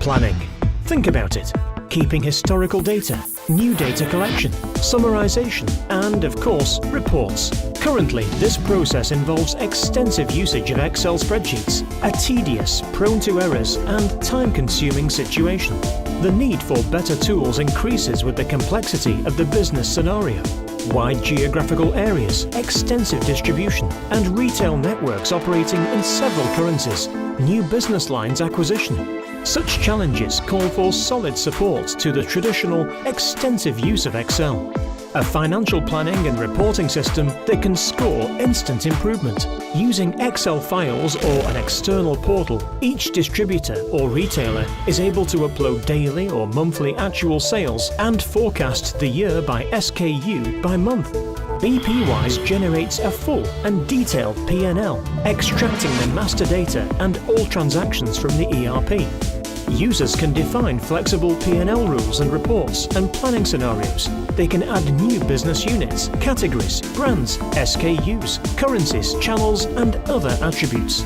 planning. Think about it. Keeping historical data, new data collection, summarization, and, of course, reports. Currently, this process involves extensive usage of Excel spreadsheets, a tedious, prone to errors, and time-consuming situation. The need for better tools increases with the complexity of the business scenario. Wide geographical areas, extensive distribution, and retail networks operating in several currencies, new business lines acquisition. Such challenges call for solid support to the traditional, extensive use of Excel. A financial planning and reporting system that can score instant improvement. Using Excel files or an external portal, each distributor or retailer is able to upload daily or monthly actual sales and forecast the year by SKU by month. BPWise generates a full and detailed P&L, extracting the master data and all transactions from the ERP. Users can define flexible P&L rules and reports and planning scenarios. They can add new business units, categories, brands, SKUs, currencies, channels, and other attributes.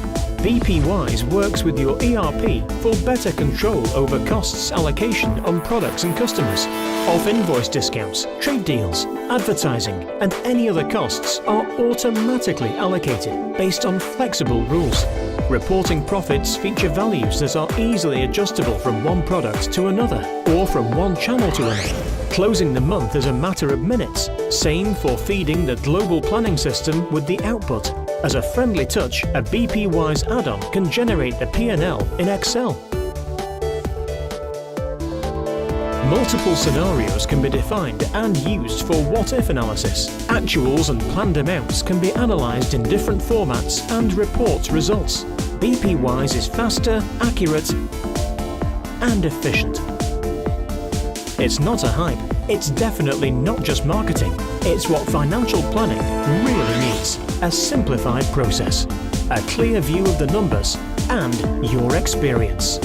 BPWise works with your ERP for better control over costs allocation on products and customers. Off-invoice discounts, trade deals, advertising, and any other costs are automatically allocated based on flexible rules. Reporting profits feature values that are easily adjustable from one product to another or from one channel to another. Closing the month is a matter of minutes. Same for feeding the global planning system with the output. As a friendly touch, a BPWise add-on can generate the P&L in Excel. Multiple scenarios can be defined and used for what-if analysis. Actuals and planned amounts can be analysed in different formats and report results. BPWise is faster, accurate, and efficient. It's not a hype. It's definitely not just marketing. It's what financial planning really needs. A simplified process, a clear view of the numbers, and your experience.